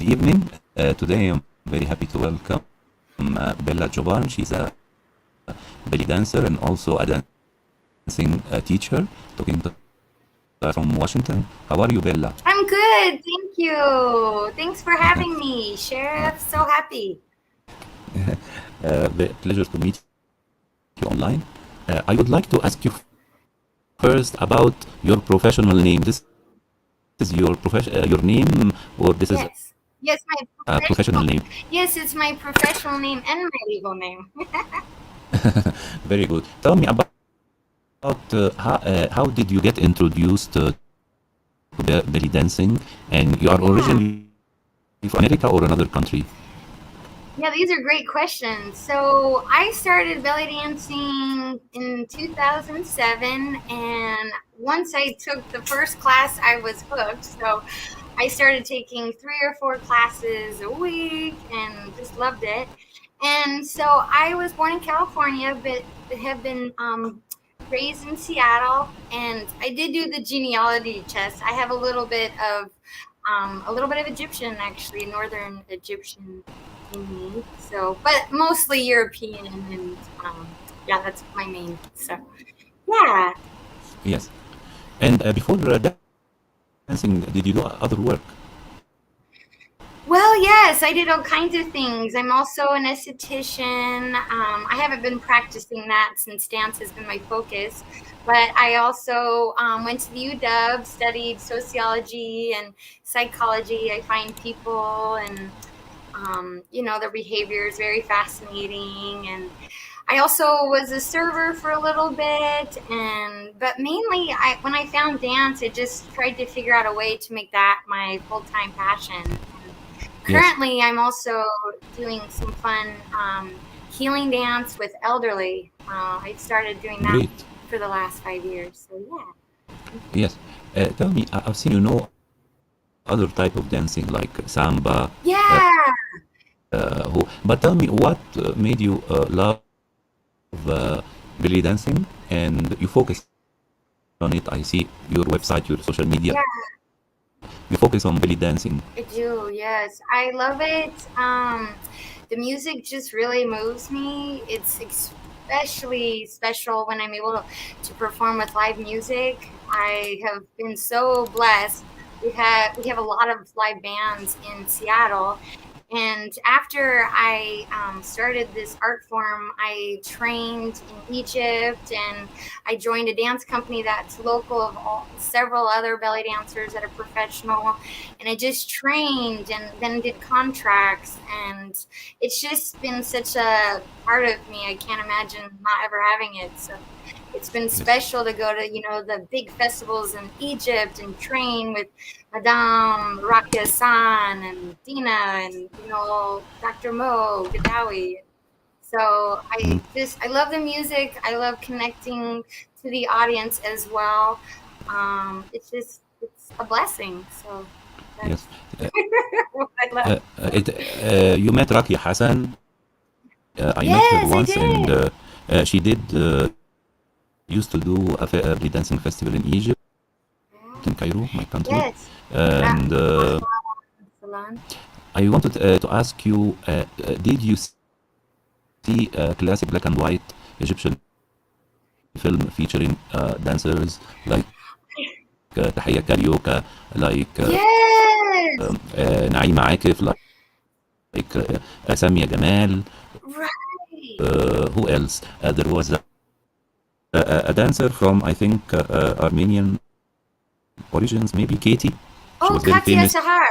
evening. Today I'm very happy to welcome Bella Jovan. She's a belly dancer and also a dancing teacher talking to from Washington. How are you, Bella? I'm good, thank you. Thanks for having me, Sherif. So happy. Pleasure to meet you online. I would like to ask you first about your professional name. This is your your name, or this is Yes. Yes, my a professional professional. name? Yes, it's my professional name and my legal name. Very good. Tell me about how did you get introduced to belly dancing, and you are Yeah. originally from America or another country? Yeah, these are great questions. So I started belly dancing in 2007, and once I took the first class, I was hooked. So I started taking 3 or 4 classes a week and just loved it. And so I was born in California, but have been raised in Seattle. And I did do the genealogy test. I have a little bit of Egyptian, actually, Northern Egyptian in me. So, but mostly European, and yeah, that's my main. So, yeah. Yes. And before dancing, did you do other work? Well, yes, I did all kinds of things. I'm also an esthetician. I haven't been practicing that since dance has been my focus, but I also went to the UW, studied sociology and psychology. I find people and their behavior is very fascinating. And I also was a server for a little bit, but mainly when I found dance, I just tried to figure out a way to make that my full-time passion. Yes. Currently, I'm also doing some fun healing dance with elderly. I started doing that Great. for the last 5 years. So yeah. Yes. Tell me, I've seen you know other type of dancing like samba. Yeah. But tell me, what made you love belly dancing, and you focus on it? I see your website, your social media. Yeah, You focus on belly dancing. I do. Yes, I love it. The music just really moves me. It's especially special when I'm able to perform with live music. I have been so blessed. We have a lot of live bands in Seattle, and after I started this art form, I trained in Egypt, and I joined a dance company that's local of several other belly dancers that are professional. And I just trained and then did contracts. And it's just been such a part of me. I can't imagine not ever having it. So it's been Yes. special to go to, the big festivals in Egypt and train with Madame Rakia San and Dina and, Dr. Mo Gadawi. So Mhm. I love the music. I love connecting to the audience as well. It's a blessing. So Yes. that's Uh, what I love. you met Rakia Hassan. I met her Yes, I once, and did. she did used to do a belly dancing festival in Egypt, in Cairo, my country. Yes. And Salon. I wanted to ask you, did you see classic black and white Egyptian film featuring dancers like تحية كاريوكا, like Yes. نعيمة عاكف, like سامية جمال. Right. Who else? There was a dancer from, I think, Armenian origins, maybe Katie. She Oh, was very Katia famous. Sahar.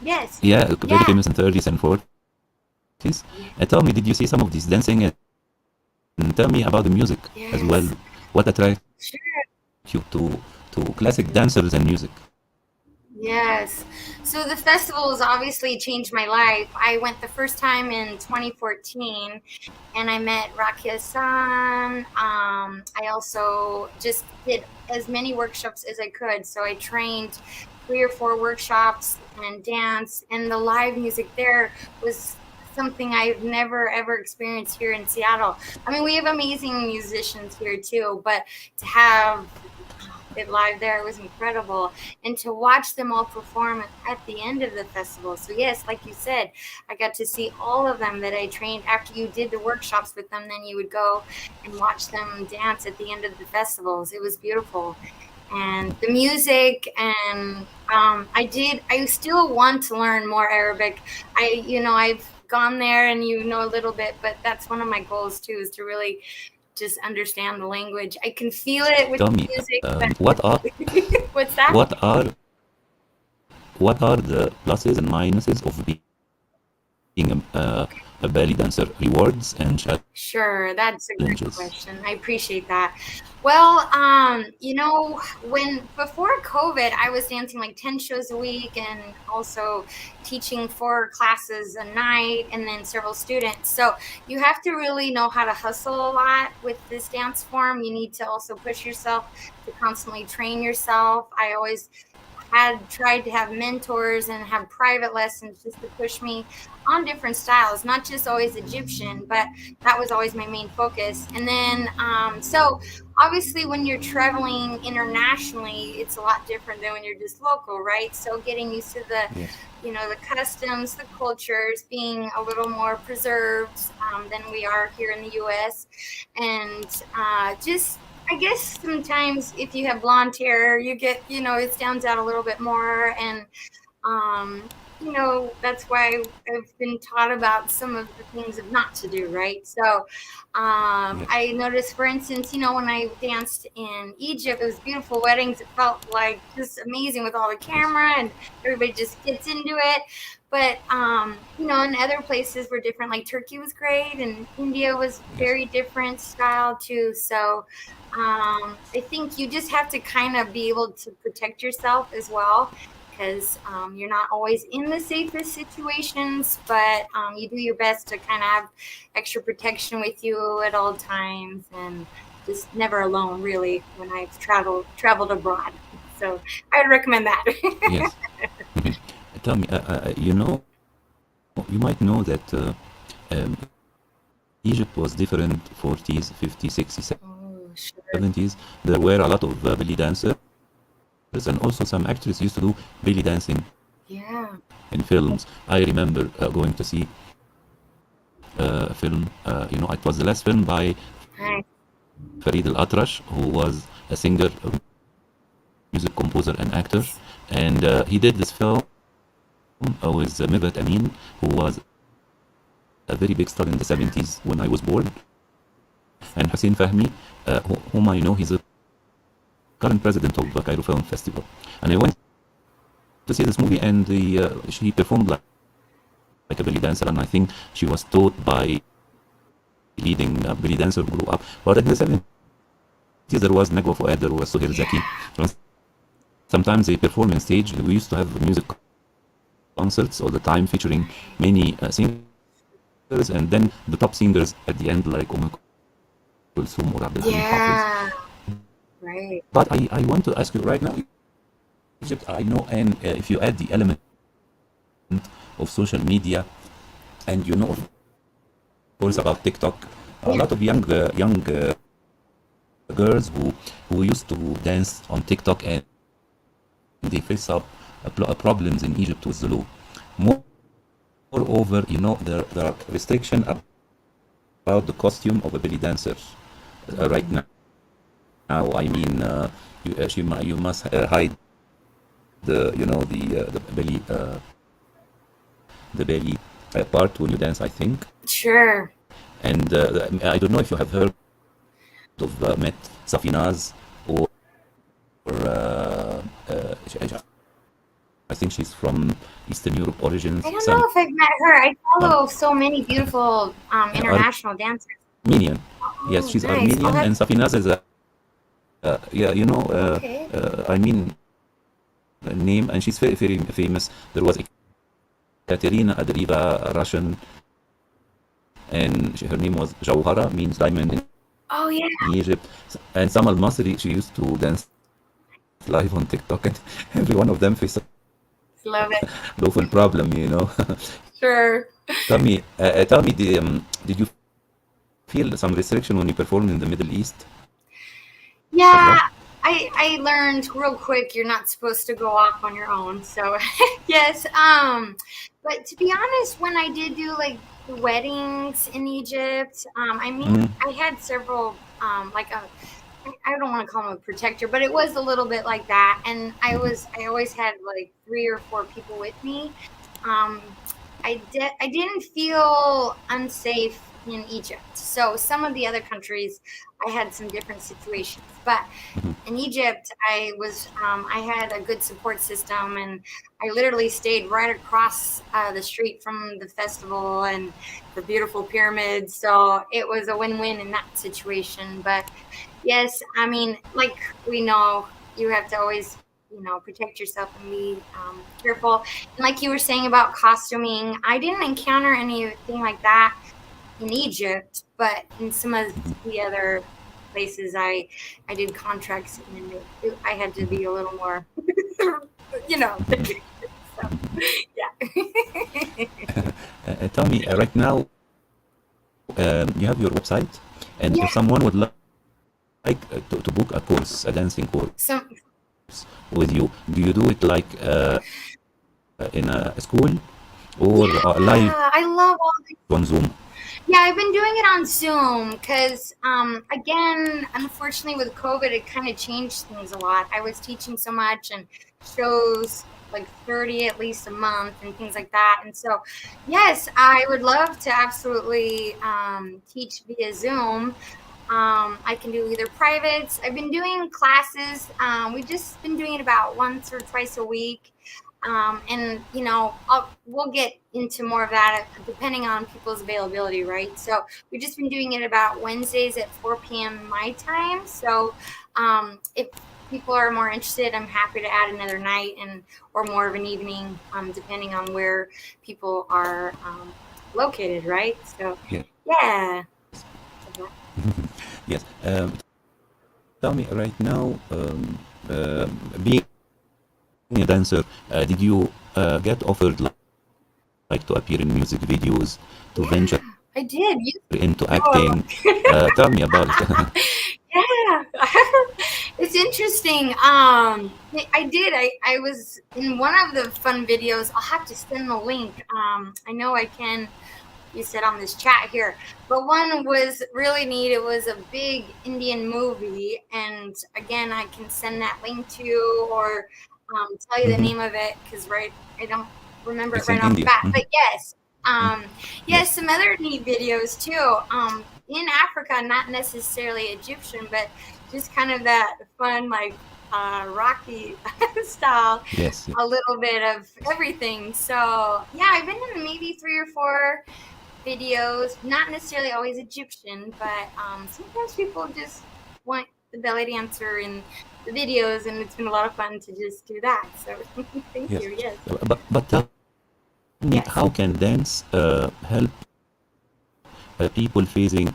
Yes. Yeah, very Yeah. famous in 30s and 40s. Yeah. Tell me, did you see some of this dancing? And tell me about the music as well. Yes. What attracted Sure. you to classic dancers and music? Yes. So the festivals obviously changed my life. I went the first time in 2014, and I met Rakia San. I also just did as many workshops as I could. So I trained 3 or 4 workshops and dance, and the live music there was something I've never ever experienced here in Seattle. I mean, we have amazing musicians here too, but to have it live there. It was incredible. And to watch them all perform at the end of the festival. So yes, like you said, I got to see all of them that I trained after you did the workshops with them. Then you would go and watch them dance at the end of the festivals. It was beautiful. And the music, and I still want to learn more Arabic. I've gone there and a little bit, but that's one of my goals too, is to really just understand the language. I can feel it with Tell the me, music, what are but what's that? what are what are the pluses and minuses of being a belly dancer? Rewards and Sure, that's a great challenges. question. I appreciate that. Well, when before COVID, I was dancing like 10 shows a week and also teaching 4 classes a night and then several students. So you have to really know how to hustle a lot with this dance form. You need to also push yourself to constantly train yourself. I always had tried to have mentors and have private lessons just to push me on different styles, not just always Egyptian, but that was always my main focus. And then, so obviously, when you're traveling internationally, it's a lot different than when you're just local, right? So getting used to Yes. the customs, the cultures, being a little more preserved than we are here in the U.S. And just I guess sometimes if you have blonde hair, you get, it stands out a little bit more. And, that's why I've been taught about some of the things of not to do, right? So Yes. I noticed, for instance, when I danced in Egypt, it was beautiful weddings. It felt like just amazing with all the camera and everybody just gets into it. But, in other places were different, like Turkey was great and India was Yes. very different style too. So I think you just have to kind of be able to protect yourself as well, because you're not always in the safest situations, but you do your best to kind of have extra protection with you at all times, and just never alone, really, when I've traveled abroad. So I would recommend that. Yes. Tell me, you might know that um, Egypt was different 40s, 50s, 60s, Oh, sure. 70s. There were a lot of belly dancers, and also some actors used to do belly dancing Yeah. in films. I remember going to see a film, it was the last film by Hi. Farid Al-Atrash, who was a singer, a music composer, and actor. And he did this film with Mirvat Amin, who was a very big star in the 70s when I was born. And Hussein Fahmi, whom I know, he's a current president of the Cairo Film Festival. And I went to see this movie, and she performed like a belly dancer, and I think she was taught by leading belly dancer who grew up. But in the 70s, there was Nagwa Fuad, there was Suhair Zaki. Yeah. Sometimes they perform on stage. We used to have music concerts all the time featuring many singers, and then the top singers at the end, like Kulthum or Abdul Hamid Hafiz. Yeah. Right. But I want to ask you right now, Egypt, I know, and if you add the element of social media, and of course, about TikTok, a Yeah. lot of young girls who used to dance on TikTok, and they face up problems in Egypt with the law. Moreover, there are restriction about the costume of a belly dancer right now. I mean, you must hide the belly part when you dance, I think. Sure. And I don't know if you have heard of met Safinaz, or I think she's from Eastern Europe origins. I don't Some know if I've met her. I follow so many beautiful international dancers. Armenian. Yes, Oh, she's nice. I'll Armenian, have and Safinaz is a yeah, okay. I mean, name, and she's very, very famous. There was Katerina Adriva, a Russian, and her name was Jawhara, means diamond in Oh yeah. Egypt. And Sam Al Masri, she used to dance live on TikTok, and every one of them faced a Love it. awful problem. Sure. Tell me, did you feel some restriction when you performed in the Middle East a Yeah, lot? I learned real quick you're not supposed to go off on your own. So yes. But to be honest, when I did do like the weddings in Egypt, I mean, Mm, I had several like a I don't want to call him a protector, but it was a little bit like that. And mhm, I always had like 3 or 4 people with me. Um, I didn't feel unsafe in Egypt. So some of the other countries, I had some different situations, but mhm. in Egypt, I had a good support system, and I literally stayed right across the street from the festival and the beautiful pyramids. So it was a win-win in that situation. But yes, I mean, like we know, you have to always, protect yourself and be careful. And like you were saying about costuming, I didn't encounter anything like that in Egypt, but in some of the other places I did contracts and I had to be a little more, so yeah. Tell me, right now, you have your website, and Yeah. if someone would like to book a course, a dancing course So with you, do you do it like in a school or live yeah, I love all on Zoom? Yeah, I've been doing it on Zoom because, again, unfortunately with COVID, it kind of changed things a lot. I was teaching so much and shows like 30 at least a month and things like that. And so, yes, I would love to absolutely teach via Zoom. I can do either privates. I've been doing classes. We've just been doing it about once or twice a week. And we'll get into more of that depending on people's availability, right? So we've just been doing it about Wednesdays at 4 p.m. my time. So if people are more interested, I'm happy to add another night and or more of an evening, depending on where people are located, right? So Yeah. yeah. Yes. Tell me right now, being a dancer, did you get offered like to appear in music videos, to venture Yeah, I did. into Oh. acting? Tell me about it. Yeah. It's interesting. I did. I was in one of the fun videos. I'll have to send the link. I know I can. You said on this chat here, but one was really neat. It was a big Indian movie, and again, I can send that link to you or tell you the Mhm. name of it because I don't remember it It's in right off the India. bat. Mhm. But yes, Mhm. yes, Yes. some other neat videos too. In Africa, not necessarily Egyptian, but just kind of that fun, like Rocky style, Yes. Yes. a little bit of everything. So yeah, I've been in maybe 3 or 4 videos, not necessarily always Egyptian, but sometimes people just want the belly dancer in the videos, and it's been a lot of fun to just do that. So thank Yes. you. Yes, But tell me, yes, how can dance help people facing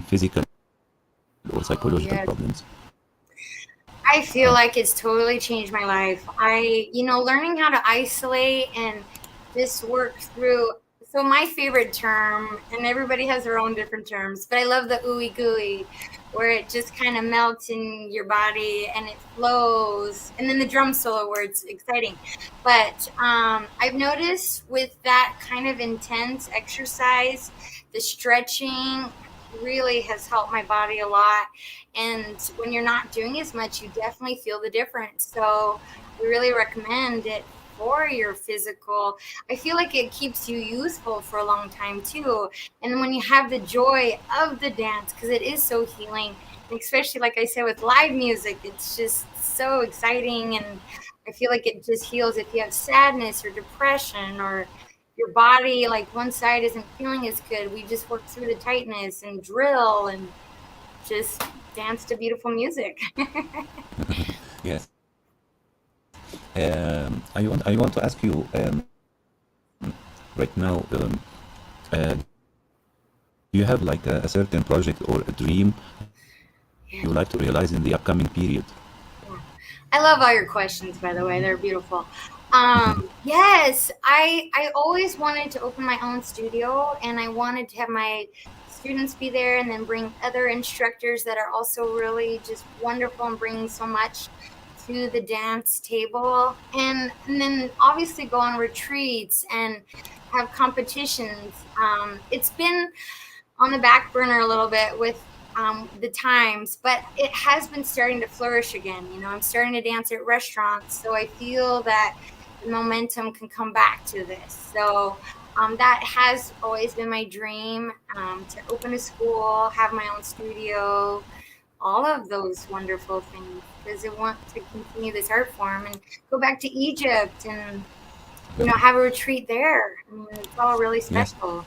physical or oh psychological yes. problems? I feel Uh, like it's totally changed my life. Learning how to isolate and just work through. So my favorite term, and everybody has their own different terms, but I love the ooey gooey, where it just kind of melts in your body and it flows. And then the drum solo where it's exciting. But I've noticed with that kind of intense exercise, the stretching really has helped my body a lot, and when you're not doing as much, you definitely feel the difference. So we really recommend it for your physical. I feel like it keeps you youthful for a long time too. And when you have the joy of the dance, because it is so healing, and especially like I said with live music, it's just so exciting. And I feel like it just heals if you have sadness or depression or your body, like one side isn't feeling as good. We just work through the tightness and drill and just dance to beautiful music. yes. I want to ask you right now. Do you have like a certain project or a dream Yeah. you would like to realize in the upcoming period? Yeah. I love all your questions, by the way. They're beautiful. Yes, I always wanted to open my own studio, and I wanted to have my students be there, and then bring other instructors that are also really just wonderful and bring so much to the dance table, and then obviously go on retreats and have competitions. It's been on the back burner a little bit with the times, but it has been starting to flourish again. I'm starting to dance at restaurants, so I feel that the momentum can come back to this. So that has always been my dream, to open a school, have my own studio, all of those wonderful things, because I want to continue this art form and go back to Egypt and have a retreat there. I mean, it's all really Yes. special.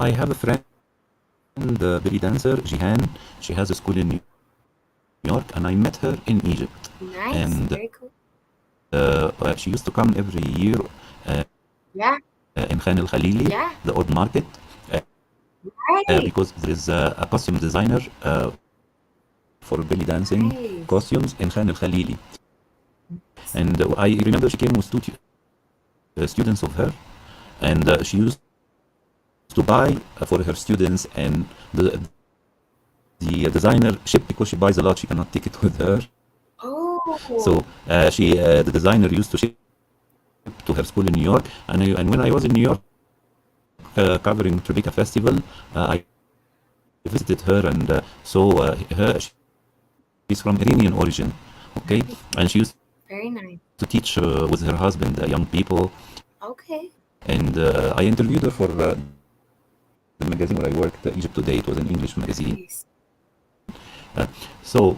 I have a friend, Bellydancer, Jihan. She has a school in New York, and I met her in Egypt. Nice, And very cool. she used to come every year uh, Yeah, in Khan al-Khalili, yeah, the old market, right, because there is a costume designer for belly dancing nice. costumes in Khan al-Khalili. And I remember she came with two students of her, and she used to buy for her students, and the designer shipped because she buys a lot. She cannot take it with her. Oh, So the designer used to ship to her school in New York. And when I was in New York covering Tribeca Festival, I visited her and saw her. She's from Iranian origin, okay? nice, And she used very nice. to teach with her husband, young people. Okay, And I interviewed her for the magazine where I worked, Egypt Today. It was an English magazine. nice. So,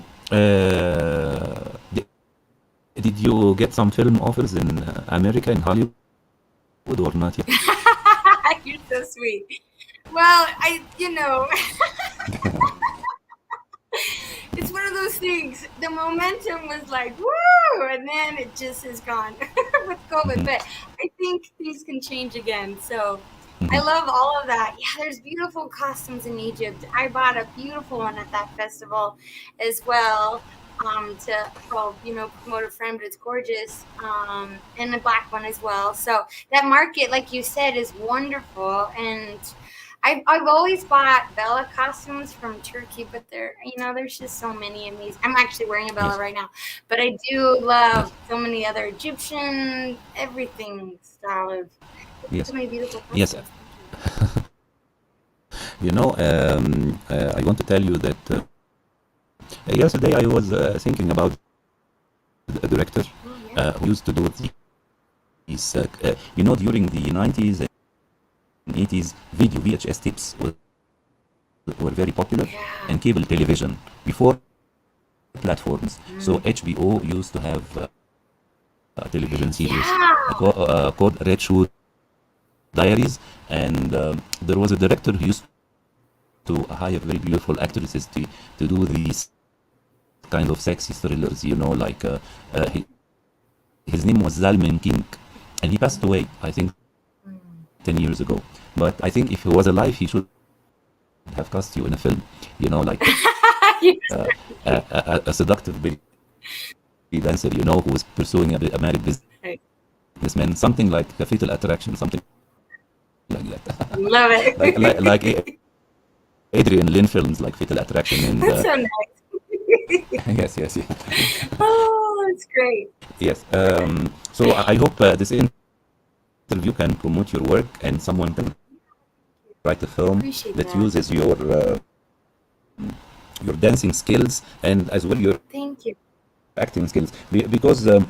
did you get some film offers in America, in Hollywood, or not yet? You're so sweet. Well, it's one of those things. The momentum was like, woo, and then it just is gone with COVID. Mhm, But I think things can change again. So I mhm. love all of that. Yeah, there's beautiful costumes in Egypt. I bought a beautiful one at that festival as well, promote a friend, but it's gorgeous, and a black one as well. So that market, like you said, is wonderful. And I've always bought Bella costumes from Turkey, but there's just so many amazing. I'm actually wearing a Bella Yes, right now, but I do love yes, so many other Egyptian everything style of. yes, So many beautiful yes. costumes. Thank you. I want to tell you that yesterday I was thinking about a director Oh yeah. who used to do these, during the 90s and 80s, video VHS tapes were very popular, Yeah. and cable television before platforms. So Mm. HBO used to have a television series Yeah. called Red Shoe Diaries, and there was a director who used to hire very beautiful actresses to do these kind of sexy thrillers, like his name was Zalman King, and he passed away, I think, Mm. 10 years ago. But I think if he was alive, he should have cast you in a film, like Yes. a seductive belly dancer, who was pursuing a married Right. businessman, something like a Fatal Attraction, something like that. Love it. Adrian Lynn films like Fatal Attraction, and That's so nice. yes, yes, yes, Oh, it's great. yes. So I hope this interview can promote your work, and someone can write a film Appreciate that that. uses your dancing skills and as well your Thank you. acting skills. Because the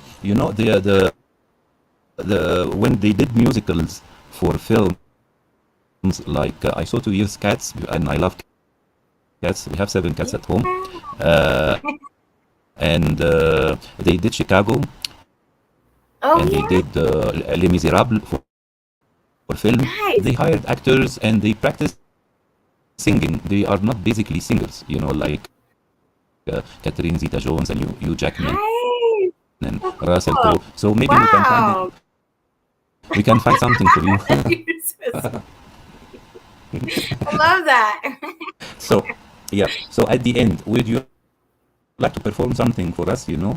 when they did musicals for films, like I saw 2 years Cats, and I love cats. We have 7 cats at home, uh, and they did Chicago, Oh and they yeah. did Les Miserables for film. Nice. They hired actors and they practiced singing. They are not basically singers, like Catherine Zeta-Jones and Hugh Jackman Nice. and So Russell cool. Crowe. So maybe Wow. we can find something for you. You're so sweet. I love that. So yeah. So at the end, would you like to perform something for us? I would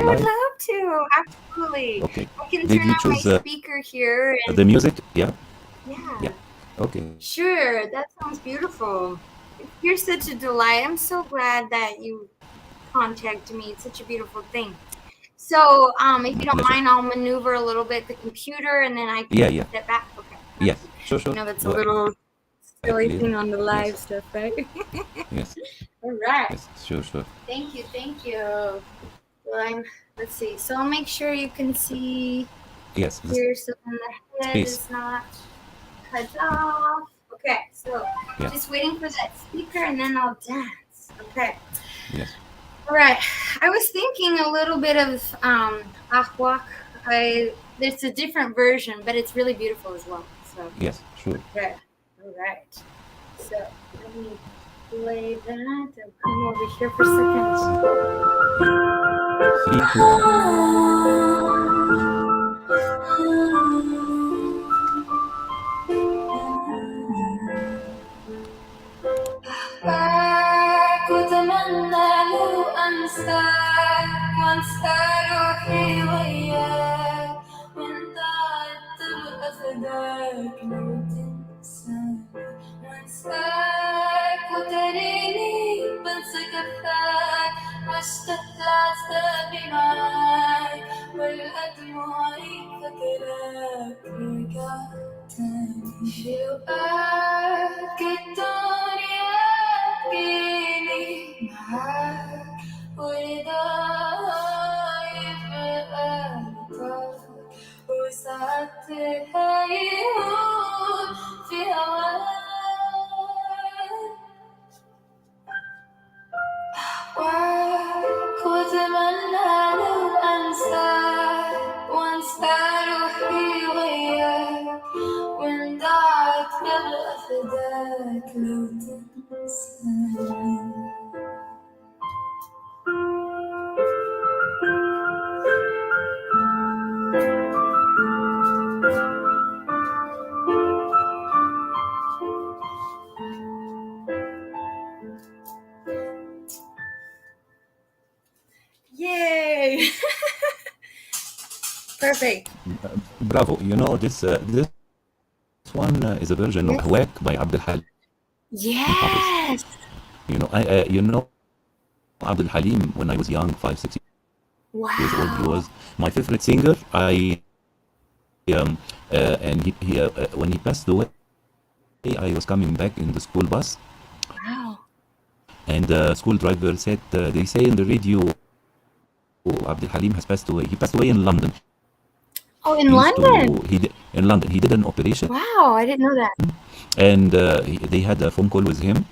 Live? love to. Absolutely. Okay. I can Did turn you on my choose speaker here and the music? Yeah. yeah. Yeah. Okay. Sure, that sounds beautiful. You're such a delight. I'm so glad that you contacted me. It's such a beautiful thing. So, if My you don't pleasure. mind, I'll maneuver a little bit the computer and then I Yeah, can yeah. step back. Okay, Yes. perfect. Sure, I sure. know that's a Go ahead, little silly please. thing on the live Yes. stuff, right? Yes. All right. Yes. Sure, sure. Thank you. Thank you. Well, let's see. So I'll make sure you can see Yes. The here so then the head space. is not cut off. Okay, so Yeah. just waiting for that speaker and then I'll dance. Okay. Yes. All right. I was thinking a little bit of Ahwak. There's a different version, but it's really beautiful as well. So, Yes. Sure. okay. All right. So, let me play that. I'll come over here for a second. Three, two, one. أتمنى لو أنساك وأنسى روحي وياك وأنت تبقى فداك لو تنساني وأنساك وتريني بنسى كفاك واشتقت لعذابي معاك والأدمعي فاكراك رجعت تاني في أوقات الدنيا تجيني معاك ورضاي يبقى لطاف وساعات هيهون في هواك وأتمنى لو أنساك وأنسى روحي وياك وإن ضاعت ببقى فداك لو تنساني. Yay! Perfect. Bravo. You know, this one is a version of Yes. Hawak by Abdul Halim Hafiz. Yes. You know Abdul Halim when I was young, 5, 6 years old. He Wow. was my favorite singer. And when he passed away, I was coming back in the school bus, Wow. and the school driver said, "They say in the radio, Abdul Halim has passed away. He passed away in London. Oh, in London. In London. He did an operation, Wow, I didn't know that. and they had a phone call with him,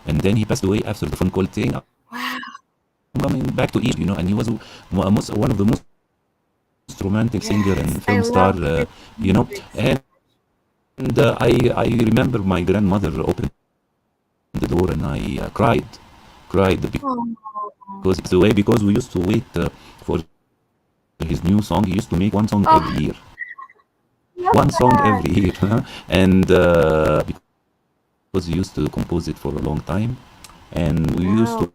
and then he passed away after the phone call saying, Wow. I'm coming back to Egypt, you know." And he was one of the most romantic singer Yes, and I film star, love his you know. music so And I remember my grandmother opened the door and I cried much. because it's the way, because we used to wait for his new song. He used to make one song Oh, every year, love one song that. every year, and because he used to compose it for a long time, and we used Wow.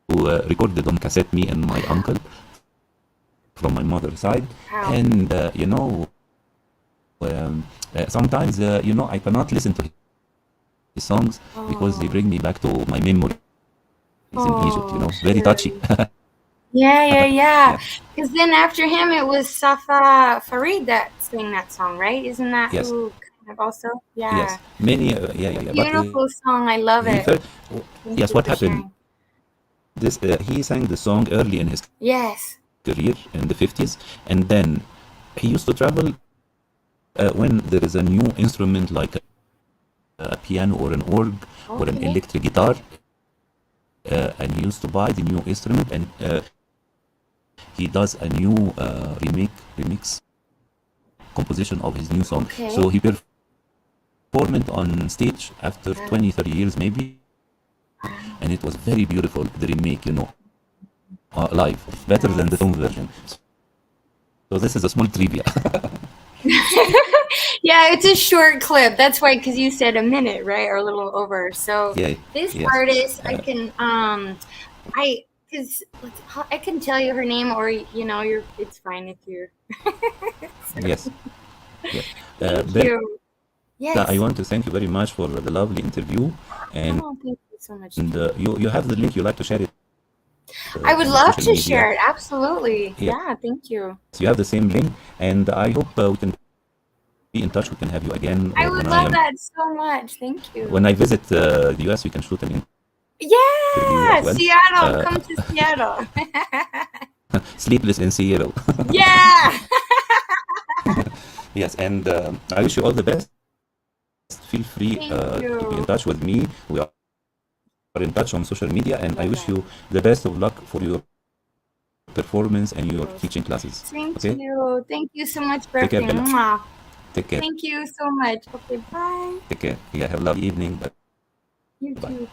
to record it on cassette, me and my uncle from my mother's side, Wow. and sometimes I cannot listen to his songs because they Oh. bring me back to my memories in Egypt. Oh, Very touchy. sure. Yeah. Yeah. Because then after him, it was Safa Farid that sang that song, right? Isn't that Yes. who kind of also? Yeah. Yes. Many. Yeah. But Beautiful song. I love he it. felt. Thank Yes. you What for happened? sharing. This he sang the song early in his Yes. career in the 50s, and then he used to travel when there is a new instrument like a piano or an org or an Okay. electric guitar, and he used to buy the new instrument, and he does a new remix composition of his new song. Okay. So he performed it on stage after 20, 30 years maybe, and it was very beautiful, the remake, live, better than the Nice. film version. So this is a small trivia. Yeah, it's a short clip. That's why, because you said a minute, right, or a little over. So Yeah, this yes, artist, I can, because I can tell you her name, or it's fine if you're. yes, yes. Thank you. Yeah, I Yes. want to thank you very much for the lovely interview. And Oh, thank you so much too. you have the link. You like to share it I would on your love social to media. share it. Absolutely. Yes, Yeah, thank you. you have the same link. And I hope we can be in touch. We can have you again, I or would love that so much. Thank you. when I visit the US, we can shoot an interview as Yeah, well. Seattle. Come to Seattle. Sleepless in Seattle. Yeah. Yes, and I wish you all the best. Feel free Thank to be in you. touch with me. We are in touch on social media, and I Love wish that. you the best of luck for your performance and your Yes. teaching classes. Same to Okay? you. Thank you so much for Take care, everything. Bella. Mwah. Take care. Thank you so much. Okay, bye. Take care. Yeah, have a lovely evening. Bye You bye. too.